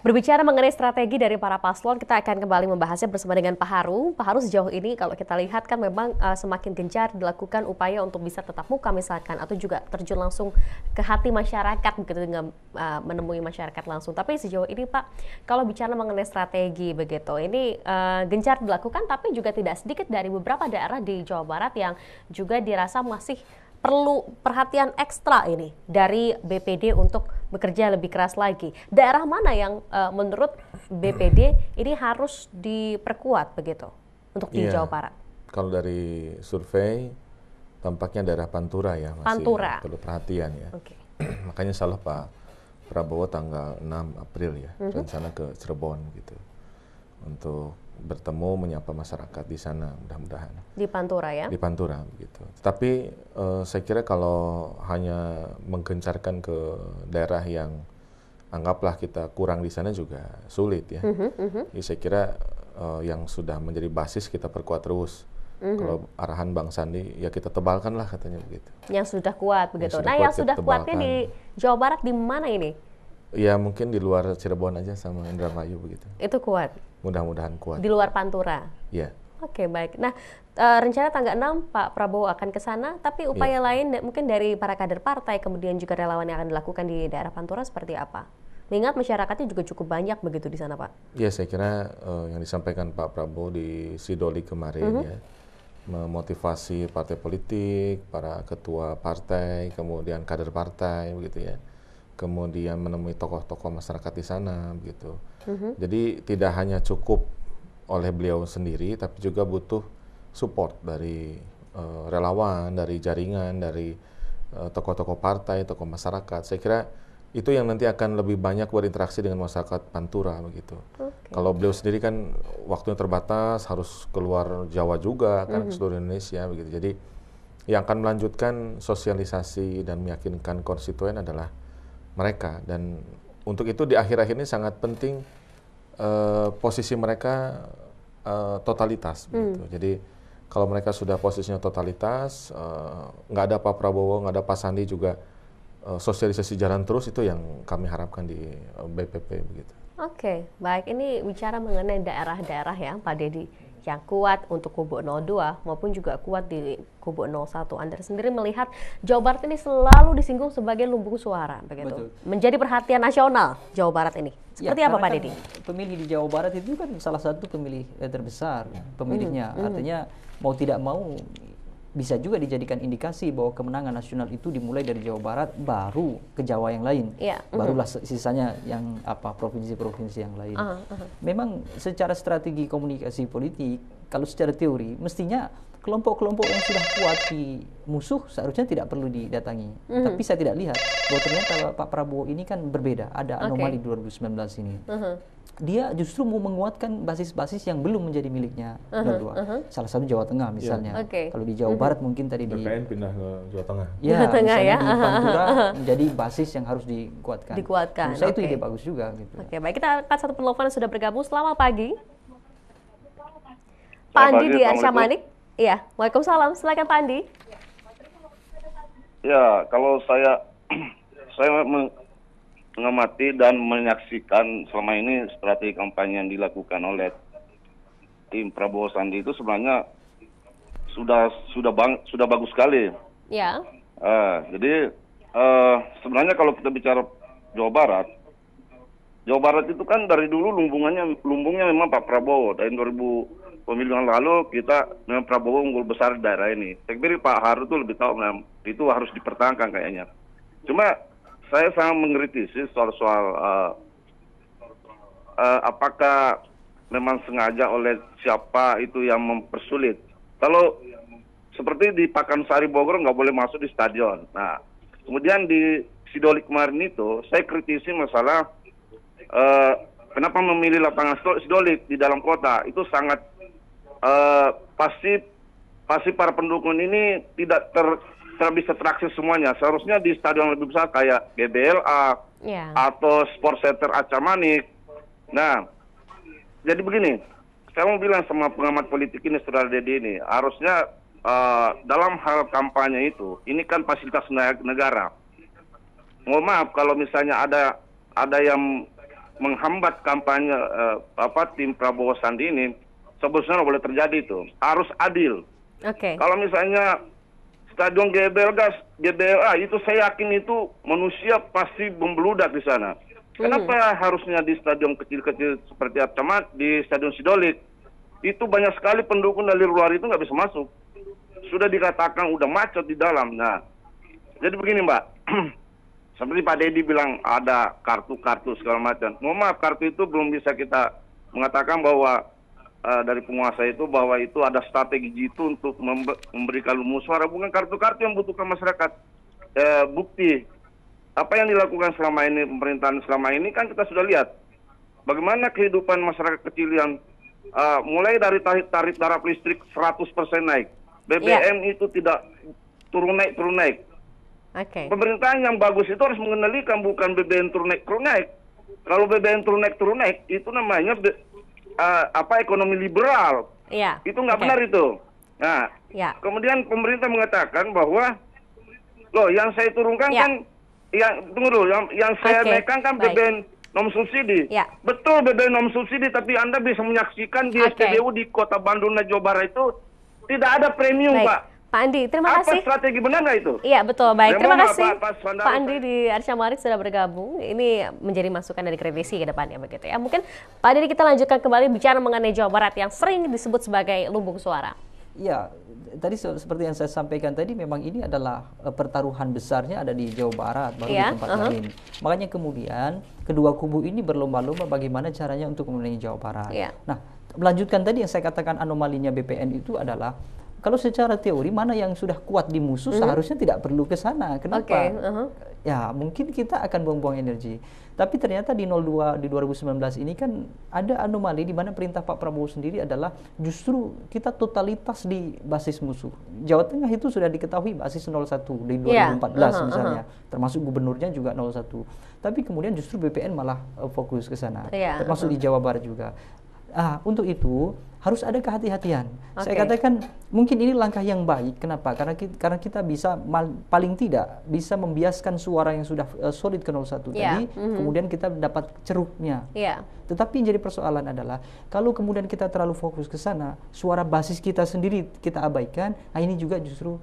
Berbicara mengenai strategi dari para paslon, kita akan kembali membahasnya bersama dengan Pak Haru. Pak Haru, sejauh ini kalau kita lihat kan memang semakin gencar dilakukan upaya untuk bisa tetap muka misalkan, atau juga terjun langsung ke hati masyarakat begitu dengan menemui masyarakat langsung. Tapi sejauh ini Pak, kalau bicara mengenai strategi begitu, ini gencar dilakukan, tapi juga tidak sedikit dari beberapa daerah di Jawa Barat yang juga dirasa masih perlu perhatian ekstra ini dari BPD untuk bekerja lebih keras lagi. Daerah mana yang menurut BPD ini harus diperkuat begitu untuk di Jawa Barat? Kalau dari survei tampaknya daerah Pantura ya masih perlu perhatian ya. Okay. Makanya salah Pak Prabowo tanggal 6 April ya rencana ke Cirebon gitu untuk bertemu menyapa masyarakat di sana, mudah-mudahan di Pantura ya, di Pantura gitu. Tapi saya kira kalau hanya menggencarkan ke daerah yang anggaplah kita kurang di sana juga sulit ya. Jadi saya kira yang sudah menjadi basis kita perkuat terus. Kalau arahan Bang Sandi ya kita tebalkan lah katanya begitu. Yang sudah kuat begitu. Yang sudah kuatnya di Jawa Barat di mana ini? Ya mungkin di luar Cirebon aja sama Indramayu begitu. Itu kuat? Mudah-mudahan kuat. Di luar Pantura? Iya. Oke, baik. Nah, rencana tanggal 6 Pak Prabowo akan ke sana, tapi upaya lain mungkin dari para kader partai, kemudian juga relawan yang akan dilakukan di daerah Pantura seperti apa? Mengingat masyarakatnya juga cukup banyak begitu di sana, Pak. Ya, saya kira yang disampaikan Pak Prabowo di Sidoli kemarin ya, memotivasi partai politik, para ketua partai, kemudian kader partai begitu ya. Kemudian menemui tokoh-tokoh masyarakat di sana begitu. Jadi tidak hanya cukup oleh beliau sendiri, tapi juga butuh support dari relawan, dari jaringan, dari tokoh-tokoh partai, tokoh masyarakat. Saya kira itu yang nanti akan lebih banyak berinteraksi dengan masyarakat Pantura begitu. Kalau beliau sendiri kan waktunya terbatas, harus keluar Jawa juga kan, ke seluruh Indonesia begitu. Jadi yang akan melanjutkan sosialisasi dan meyakinkan konstituen adalah mereka, dan untuk itu di akhir-akhir ini sangat penting posisi mereka totalitas begitu. Jadi kalau mereka sudah posisinya totalitas, nggak ada Pak Prabowo, nggak ada Pak Sandi juga sosialisasi jalan terus, itu yang kami harapkan di BPP begitu. Oke, baik. Ini bicara mengenai daerah-daerah ya Pak Dedi, yang kuat untuk kubu 02 maupun juga kuat di kubu 01. Anda sendiri melihat Jawa Barat ini selalu disinggung sebagai lumbung suara begitu. Betul. Menjadi perhatian nasional Jawa Barat ini. Seperti apa Pak Dedi? Pemilih di Jawa Barat itu kan salah satu pemilih terbesar pemilihnya. Artinya mau tidak mau bisa juga dijadikan indikasi bahwa kemenangan nasional itu dimulai dari Jawa Barat, baru ke Jawa yang lain, barulah sisanya yang provinsi-provinsi yang lain. Memang secara strategi komunikasi politik, kalau secara teori mestinya kelompok-kelompok yang sudah kuat di musuh seharusnya tidak perlu didatangi. Tapi saya tidak lihat bahwa ternyata Pak Prabowo ini kan berbeda, ada anomali 2019 ini. Dia justru mau menguatkan basis-basis yang belum menjadi miliknya 02. Salah satu Jawa Tengah misalnya. Kalau di Jawa Barat mungkin tadi di BPN pindah ke Jawa Tengah. Ya, misalnya di Pantura menjadi basis yang harus dikuatkan. Menurut saya itu ide bagus juga gitu. Baik, kita akan satu penelpon yang sudah bergabung. Selamat pagi. Pak Andi di Arsyamanik. Iya, waalaikumsalam. Silakan Pak Andi. Ya, kalau saya mengamati dan menyaksikan selama ini strategi kampanye yang dilakukan oleh tim Prabowo Sandi itu sebenarnya sudah bagus sekali. Ya. Jadi sebenarnya kalau kita bicara Jawa Barat itu kan dari dulu lumbungnya memang Pak Prabowo. Dari 2000 pemilu yang lalu kita memang Prabowo unggul besar di daerah ini. Saya pikir Pak Haru itu lebih tahu, itu harus dipertahankan kayaknya. Cuma saya sangat mengkritisi soal apakah memang sengaja oleh siapa itu yang mempersulit. Kalau seperti di Pakansari Bogor nggak boleh masuk di stadion. Nah, kemudian di Sidoli kemarin itu saya kritisi masalah kenapa memilih lapangan Sidoli di dalam kota. Itu sangat pasti para pendukung ini tidak bisa terakses semuanya. Seharusnya di stadion lebih besar kayak GBLA atau Sport Center Acamanik. Nah, jadi begini, saya mau bilang sama pengamat politik ini, Saudara Dedi ini, harusnya dalam hal kampanye itu, ini kan fasilitas negara. Mohon maaf kalau misalnya ada yang menghambat kampanye tim Prabowo Sandi ini sebetulnya nggak boleh terjadi itu. Harus adil. Oke. Kalau misalnya Stadion GBLA itu saya yakin itu manusia pasti membeludak di sana. Kenapa harusnya di stadion kecil-kecil seperti Arcamat, di Stadion Sidolik itu banyak sekali pendukung dari luar itu nggak bisa masuk. Sudah dikatakan udah macet di dalam. Nah, jadi begini Mbak, seperti Pak Deddy bilang ada kartu-kartu segala macam. Mohon maaf, kartu itu belum bisa kita mengatakan bahwa dari penguasa itu bahwa itu ada strategi jitu untuk memberikan lumus suara. Bukan kartu-kartu yang butuhkan masyarakat. Bukti apa yang dilakukan selama ini pemerintahan selama ini kan kita sudah lihat bagaimana kehidupan masyarakat kecil yang mulai dari tarif listrik 100% naik, BBM itu tidak turun naik. Oke. Pemerintahan yang bagus itu harus mengendalikan, bukan BBM turun naik. Kalau BBM turun naik itu namanya ekonomi liberal. Iya. Itu nggak benar itu. Nah, kemudian pemerintah mengatakan bahwa loh yang saya turunkan kan yang saya naikkan kan BBM non subsidi. Betul BBM non subsidi, tapi Anda bisa menyaksikan di SPBU di Kota Bandung dan Jawa Barat itu tidak ada premium, Pak. Pak Andi, terima kasih. Apa strategi benar nggak itu? Iya, betul. Baik, terima kasih. Pak Andi di Arsyamarik sudah bergabung. Ini menjadi masukan dari kritisi ke depannya begitu ya. Mungkin Pak Andi kita lanjutkan kembali bicara mengenai Jawa Barat yang sering disebut sebagai lumbung suara. Ya, tadi seperti yang saya sampaikan tadi, memang ini adalah pertaruhan besarnya ada di Jawa Barat, baru di tempat lain. Makanya kemudian kedua kubu ini berlomba-lomba bagaimana caranya untuk memenangi Jawa Barat. Nah, melanjutkan tadi yang saya katakan anomalinya BPN itu adalah kalau secara teori mana yang sudah kuat di musuh seharusnya tidak perlu ke sana. Kenapa? Ya mungkin kita akan buang-buang energi. Tapi ternyata di 02 di 2019 ini kan ada anomali di mana perintah Pak Prabowo sendiri adalah justru kita totalitas di basis musuh. Jawa Tengah itu sudah diketahui basis 01 di 2014 misalnya, termasuk gubernurnya juga 01. Tapi kemudian justru BPN malah fokus ke sana, termasuk di Jawa Barat juga. Untuk itu harus ada kehati-hatian. Saya katakan mungkin ini langkah yang baik. Kenapa? Karena kita bisa paling tidak bisa membiaskan suara yang sudah solid ke 01 tadi, kemudian kita dapat ceruknya. Tetapi yang jadi persoalan adalah kalau kemudian kita terlalu fokus ke sana, suara basis kita sendiri kita abaikan, ini juga justru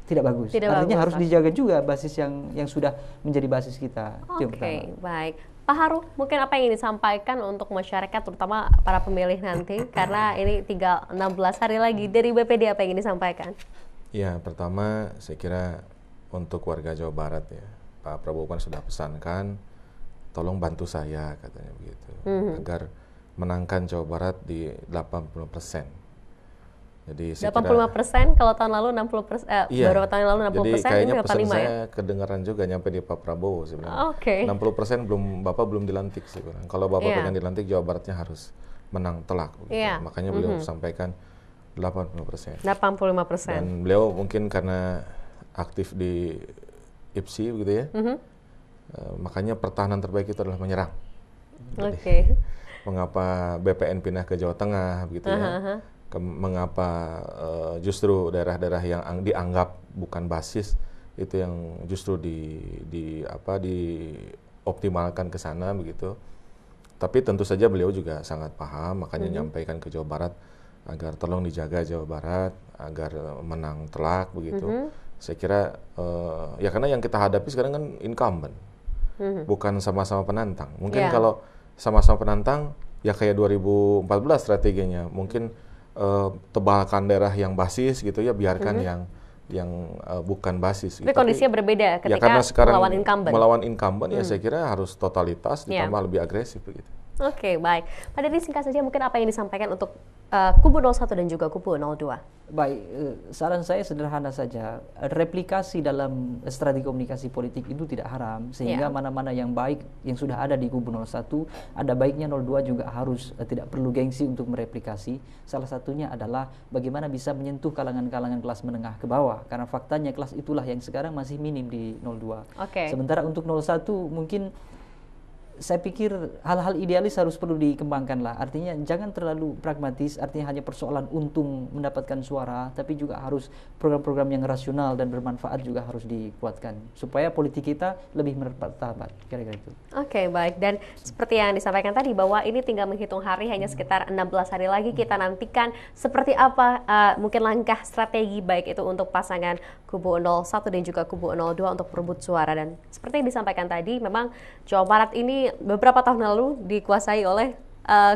tidak bagus. Artinya harus dijaga juga basis yang sudah menjadi basis kita. Oke, baik. Pak Haru, mungkin apa yang ingin disampaikan untuk masyarakat, terutama para pemilih nanti, karena ini tinggal 16 hari lagi dari BPD, apa yang ingin disampaikan? Ya, pertama saya kira untuk warga Jawa Barat ya, Pak Prabowo kan sudah pesankan, tolong bantu saya katanya begitu, agar menangkan Jawa Barat di 80%. Jadi 85%, kalau tahun lalu 60%, beberapa tahun lalu 60%, jadi ini kayaknya pesan 85 saya kedengaran juga nyampe di Pak Prabowo sebenarnya. 60% Bapak belum dilantik sebenarnya. Kalau Bapak pengen dilantik, Jawa Baratnya harus menang telak. Makanya beliau sampaikan 85%. 85%. Dan beliau mungkin karena aktif di IPSI begitu ya, makanya pertahanan terbaik itu adalah menyerang. Mengapa BPN pindah ke Jawa Tengah begitu ya? Mengapa justru daerah-daerah yang dianggap bukan basis itu yang justru dioptimalkan ke sana begitu. Tapi tentu saja beliau juga sangat paham, makanya menyampaikan ke Jawa Barat agar tolong dijaga Jawa Barat agar menang telak begitu. Saya kira ya karena yang kita hadapi sekarang kan incumbent, bukan sama-sama penantang. Mungkin kalau sama-sama penantang ya kayak 2014 strateginya, mungkin tebalkan daerah yang basis gitu ya, biarkan yang bukan basis. Tapi kondisinya berbeda ketika karena sekarang melawan incumbent ya saya kira harus totalitas ditambah lebih agresif begitu. Oke, baik. Pak Deddy, singkat saja mungkin apa yang disampaikan untuk kubu 01 dan juga kubu 02? Baik, saran saya sederhana saja. Replikasi dalam strategi komunikasi politik itu tidak haram, sehingga mana-mana yang baik yang sudah ada di kubu 01, ada baiknya 02 juga harus tidak perlu gengsi untuk mereplikasi. Salah satunya adalah bagaimana bisa menyentuh kalangan-kalangan kelas menengah ke bawah, karena faktanya kelas itulah yang sekarang masih minim di 02. Sementara untuk 01 mungkin saya pikir hal-hal idealis harus perlu dikembangkan lah. Artinya jangan terlalu pragmatis, artinya hanya persoalan untung mendapatkan suara, tapi juga harus program-program yang rasional dan bermanfaat juga harus dikuatkan supaya politik kita lebih bermartabat, kira-kira itu. Oke, baik. Dan seperti yang disampaikan tadi bahwa ini tinggal menghitung hari, hanya sekitar 16 hari lagi, kita nantikan seperti apa mungkin langkah strategi baik itu untuk pasangan kubu 01 dan juga kubu 02 untuk perebut suara. Dan seperti yang disampaikan tadi, memang Jawa Barat ini beberapa tahun lalu dikuasai oleh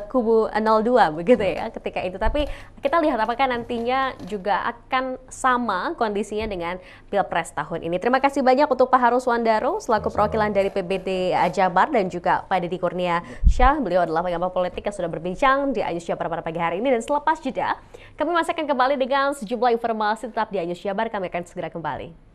kubu 02 begitu ya ketika itu. Tapi kita lihat apakah nantinya juga akan sama kondisinya dengan Pilpres tahun ini. Terima kasih banyak untuk Pak Haru Swandaro selaku perwakilan dari PBD Jabar dan juga Pak Deddy Kurnia Syah. Beliau adalah pengamat politik yang sudah berbincang di Ayus Jabar pada pagi hari ini. Dan selepas jeda kami masih akan kembali dengan sejumlah informasi tetap di Ayus Jabar. Kami akan segera kembali.